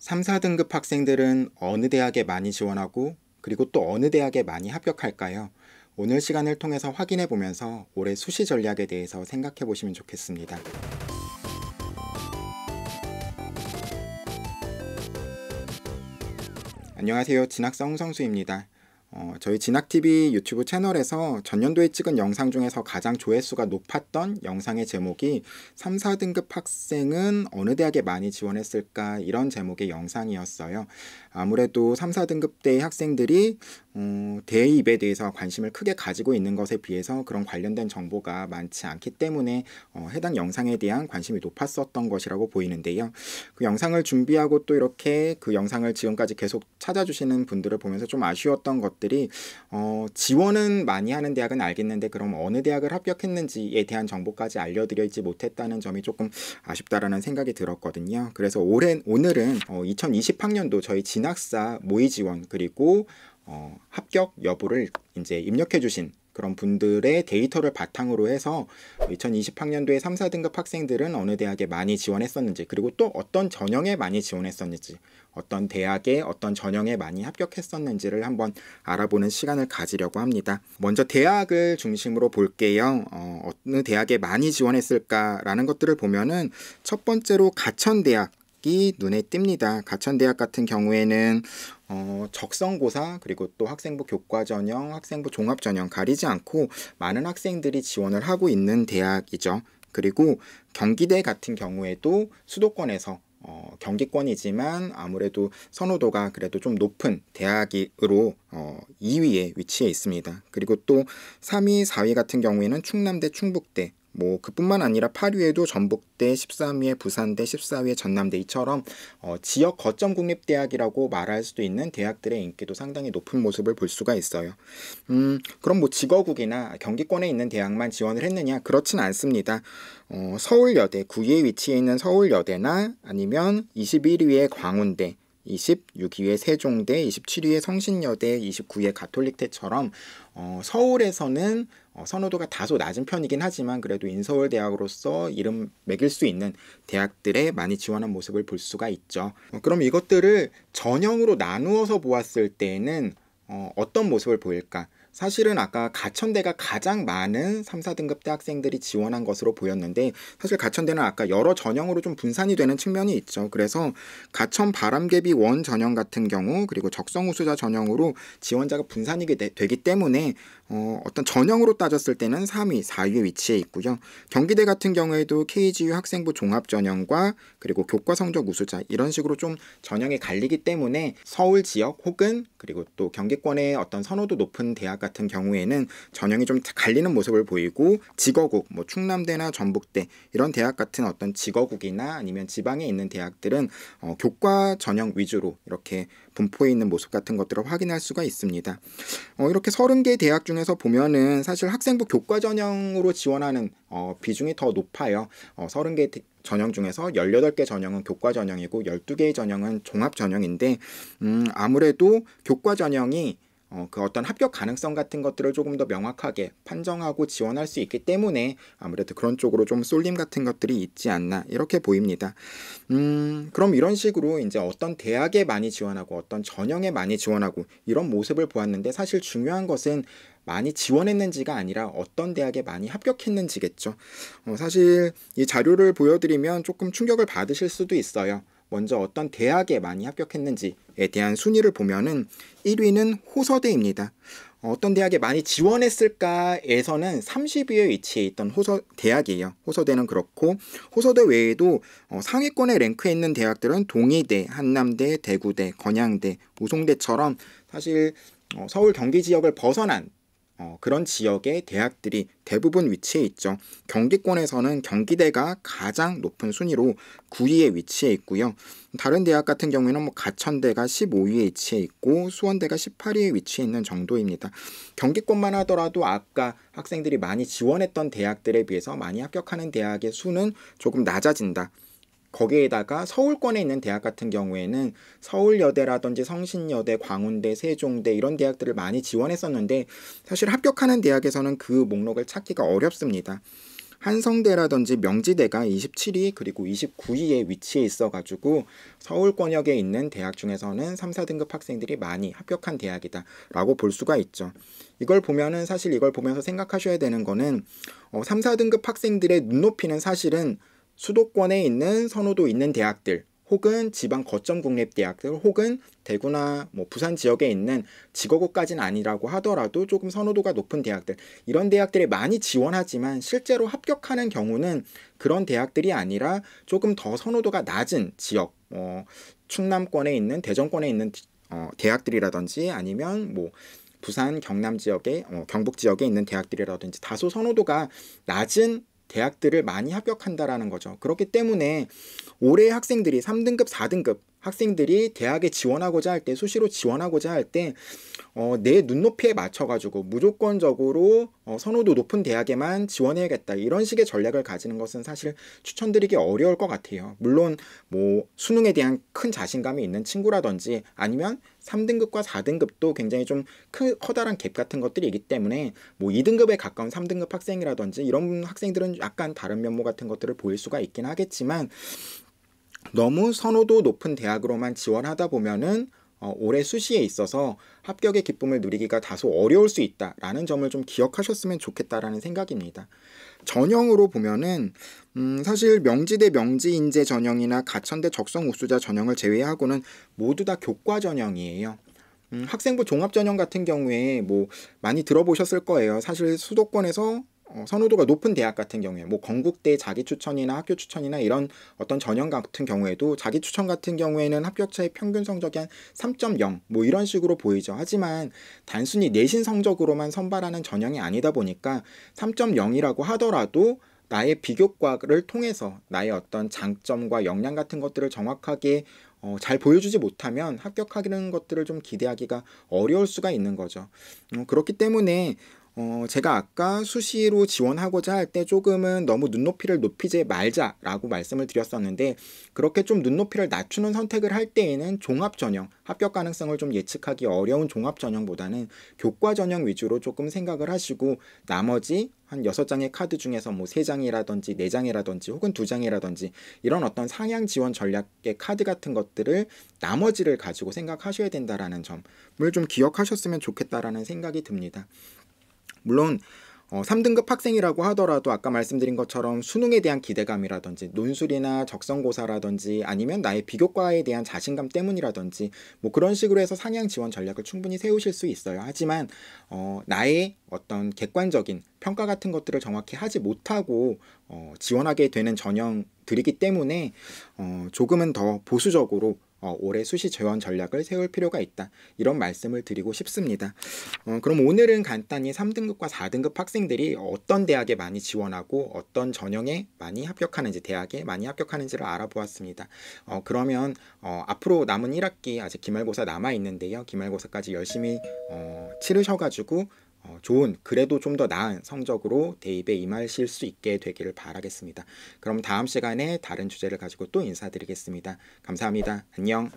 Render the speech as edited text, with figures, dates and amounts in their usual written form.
3, 4등급 학생들은 어느 대학에 많이 지원하고 그리고 또 어느 대학에 많이 합격할까요? 오늘 시간을 통해서 확인해 보면서 올해 수시 전략에 대해서 생각해 보시면 좋겠습니다. 안녕하세요. 진학사 홍성수입니다. 저희 진학TV 유튜브 채널에서 전년도에 찍은 영상 중에서 가장 조회수가 높았던 영상의 제목이 3, 4등급 학생은 어느 대학에 많이 지원했을까 이런 제목의 영상이었어요. 아무래도 3, 4등급대의 학생들이 대입에 대해서 관심을 크게 가지고 있는 것에 비해서 그런 관련된 정보가 많지 않기 때문에 해당 영상에 대한 관심이 높았었던 것이라고 보이는데요. 그 영상을 준비하고 또 이렇게 그 영상을 지금까지 계속 찾아주시는 분들을 보면서 좀 아쉬웠던 것들이 지원은 많이 하는 대학은 알겠는데 그럼 어느 대학을 합격했는지에 대한 정보까지 알려드리지 못했다는 점이 조금 아쉽다라는 생각이 들었거든요. 그래서 오늘은 2020학년도 저희 진학사 모의 지원 그리고 합격 여부를 이제 입력해 주신 그런 분들의 데이터를 바탕으로 해서 2020학년도에 3, 4등급 학생들은 어느 대학에 많이 지원했었는지 그리고 또 어떤 전형에 많이 지원했었는지 어떤 대학에 어떤 전형에 많이 합격했었는지를 한번 알아보는 시간을 가지려고 합니다. 먼저 대학을 중심으로 볼게요. 어느 대학에 많이 지원했을까라는 것들을 보면은 첫 번째로 가천대학이 눈에 띕니다. 가천대학 같은 경우에는 적성고사 그리고 또 학생부 교과전형, 학생부 종합전형 가리지 않고 많은 학생들이 지원을 하고 있는 대학이죠. 그리고 경기대 같은 경우에도 수도권에서 경기권이지만 아무래도 선호도가 그래도 좀 높은 대학으로 2위에 위치해 있습니다. 그리고 또 3위, 4위 같은 경우에는 충남대, 충북대 그뿐만 아니라 8위에도 전북대, 13위에 부산대, 14위에 전남대 이처럼 지역 거점 국립대학이라고 말할 수도 있는 대학들의 인기도 상당히 높은 모습을 볼 수가 있어요. 그럼 지거국이나 경기권에 있는 대학만 지원을 했느냐? 그렇진 않습니다. 서울여대, 9위에 위치해 있는 서울여대나 아니면 21위에 광운대, 26위에 세종대, 27위에 성신여대, 29위에 가톨릭대처럼 서울에서는 선호도가 다소 낮은 편이긴 하지만 그래도 인서울대학으로서 이름 매길 수 있는 대학들에 많이 지원한 모습을 볼 수가 있죠. 그럼 이것들을 전형으로 나누어서 보았을 때는 어떤 모습을 보일까? 사실은 아까 가천대가 가장 많은 3, 4등급 대 학생들이 지원한 것으로 보였는데 사실 가천대는 아까 여러 전형으로 좀 분산이 되는 측면이 있죠. 그래서 가천 바람개비 원 전형 같은 경우 그리고 적성우수자 전형으로 지원자가 분산이 되기 때문에 어떤 전형으로 따졌을 때는 3위, 4위에 위치해 있고요. 경기대 같은 경우에도 KGU 학생부 종합전형과 그리고 교과성적 우수자 이런 식으로 좀 전형이 갈리기 때문에 서울 지역 혹은 그리고 또 경기권의 어떤 선호도 높은 대학 같은 경우에는 전형이 좀 갈리는 모습을 보이고 지거국, 충남대나 전북대 이런 대학 같은 어떤 지거국이나 아니면 지방에 있는 대학들은 교과 전형 위주로 이렇게 분포해 있는 모습 같은 것들을 확인할 수가 있습니다. 이렇게 30개 대학 중에서 보면은 사실 학생부 교과 전형으로 지원하는 비중이 더 높아요. 30개 전형 중에서 18개 전형은 교과 전형이고 12개의 전형은 종합 전형인데 아무래도 교과 전형이 그 어떤 합격 가능성 같은 것들을 조금 더 명확하게 판정하고 지원할 수 있기 때문에 아무래도 그런 쪽으로 좀 쏠림 같은 것들이 있지 않나 이렇게 보입니다. 그럼 이런 식으로 이제 어떤 대학에 많이 지원하고 어떤 전형에 많이 지원하고 이런 모습을 보았는데 사실 중요한 것은 많이 지원했는지가 아니라 어떤 대학에 많이 합격했는지겠죠. 사실 이 자료를 보여드리면 조금 충격을 받으실 수도 있어요. 먼저 어떤 대학에 많이 합격했는지에 대한 순위를 보면은 1위는 호서대입니다. 어떤 대학에 많이 지원했을까에서는 30위에 위치해 있던 대학이에요. 호서대는 그렇고 호서대 외에도 상위권에 랭크해 있는 대학들은 동의대, 한남대, 대구대, 건양대, 우송대처럼 사실 서울 경기 지역을 벗어난 그런 지역의 대학들이 대부분 위치해 있죠. 경기권에서는 경기대가 가장 높은 순위로 9위에 위치해 있고요. 다른 대학 같은 경우에는 가천대가 15위에 위치해 있고 수원대가 18위에 위치해 있는 정도입니다. 경기권만 하더라도 아까 학생들이 많이 지원했던 대학들에 비해서 많이 합격하는 대학의 수는 조금 낮아진다. 거기에다가 서울권에 있는 대학 같은 경우에는 서울여대라든지 성신여대, 광운대, 세종대 이런 대학들을 많이 지원했었는데 사실 합격하는 대학에서는 그 목록을 찾기가 어렵습니다. 한성대라든지 명지대가 27위 그리고 29위에 위치해 있어가지고 서울권역에 있는 대학 중에서는 3, 4등급 학생들이 많이 합격한 대학이다 라고 볼 수가 있죠. 이걸 보면은 사실 이걸 보면서 생각하셔야 되는 거는 3, 4등급 학생들의 눈높이는 사실은 수도권에 있는 선호도 있는 대학들 혹은 지방 거점 국립대학들 혹은 대구나 뭐 부산 지역에 있는 직업고까지는 아니라고 하더라도 조금 선호도가 높은 대학들 이런 대학들이 많이 지원하지만 실제로 합격하는 경우는 그런 대학들이 아니라 조금 더 선호도가 낮은 지역 충남권에 있는 대전권에 있는 대학들이라든지 아니면 뭐 부산 경남 지역에 경북 지역에 있는 대학들이라든지 다소 선호도가 낮은 대학들을 많이 합격한다라는 거죠. 그렇기 때문에 올해 학생들이 3등급, 4등급 학생들이 대학에 지원하고자 할 때, 수시로 지원하고자 할 때, 내 눈높이에 맞춰가지고 무조건적으로 선호도 높은 대학에만 지원해야겠다. 이런 식의 전략을 가지는 것은 사실 추천드리기 어려울 것 같아요. 물론 뭐 수능에 대한 큰 자신감이 있는 친구라든지 아니면 3등급과 4등급도 굉장히 좀 커다란 갭 같은 것들이 있기 때문에 뭐 2등급에 가까운 3등급 학생이라든지 이런 학생들은 약간 다른 면모 같은 것들을 보일 수가 있긴 하겠지만 너무 선호도 높은 대학으로만 지원하다 보면은 올해 수시에 있어서 합격의 기쁨을 누리기가 다소 어려울 수 있다라는 점을 좀 기억하셨으면 좋겠다라는 생각입니다. 전형으로 보면은 사실 명지대 명지인재 전형이나 가천대 적성우수자 전형을 제외하고는 모두 다 교과 전형이에요. 학생부 종합 전형 같은 경우에 뭐 많이 들어보셨을 거예요. 사실 수도권에서 선호도가 높은 대학 같은 경우에 뭐 건국대 자기 추천이나 학교 추천이나 이런 어떤 전형 같은 경우에도 자기 추천 같은 경우에는 합격자의 평균 성적이 한 3.0 뭐 이런 식으로 보이죠. 하지만 단순히 내신 성적으로만 선발하는 전형이 아니다 보니까 3.0이라고 하더라도 나의 비교과를 통해서 나의 어떤 장점과 역량 같은 것들을 정확하게 잘 보여주지 못하면 합격하는 것들을 좀 기대하기가 어려울 수가 있는 거죠. 그렇기 때문에 제가 아까 수시로 지원하고자 할 때 조금은 너무 눈높이를 높이지 말자라고 말씀을 드렸었는데 그렇게 좀 눈높이를 낮추는 선택을 할 때에는 종합 전형, 합격 가능성을 좀 예측하기 어려운 종합 전형보다는 교과 전형 위주로 조금 생각을 하시고 나머지 한 6장의 카드 중에서 뭐 3장이라든지 4장이라든지 혹은 2장이라든지 이런 어떤 상향 지원 전략의 카드 같은 것들을 나머지를 가지고 생각하셔야 된다라는 점을 좀 기억하셨으면 좋겠다라는 생각이 듭니다. 물론 3등급 학생이라고 하더라도 아까 말씀드린 것처럼 수능에 대한 기대감이라든지 논술이나 적성고사라든지 아니면 나의 비교과에 대한 자신감 때문이라든지 뭐 그런 식으로 해서 상향 지원 전략을 충분히 세우실 수 있어요. 하지만 나의 어떤 객관적인 평가 같은 것들을 정확히 하지 못하고 지원하게 되는 전형들이기 때문에 조금은 더 보수적으로 올해 수시 지원 전략을 세울 필요가 있다. 이런 말씀을 드리고 싶습니다. 그럼 오늘은 간단히 3등급과 4등급 학생들이 어떤 대학에 많이 지원하고 어떤 전형에 많이 합격하는지, 대학에 많이 합격하는지를 알아보았습니다. 그러면 앞으로 남은 1학기 아직 기말고사 남아있는데요. 기말고사까지 열심히 치르셔가지고 좋은, 그래도 좀 더 나은 성적으로 대입에 임하실 수 있게 되기를 바라겠습니다. 그럼 다음 시간에 다른 주제를 가지고 또 인사드리겠습니다. 감사합니다. 안녕.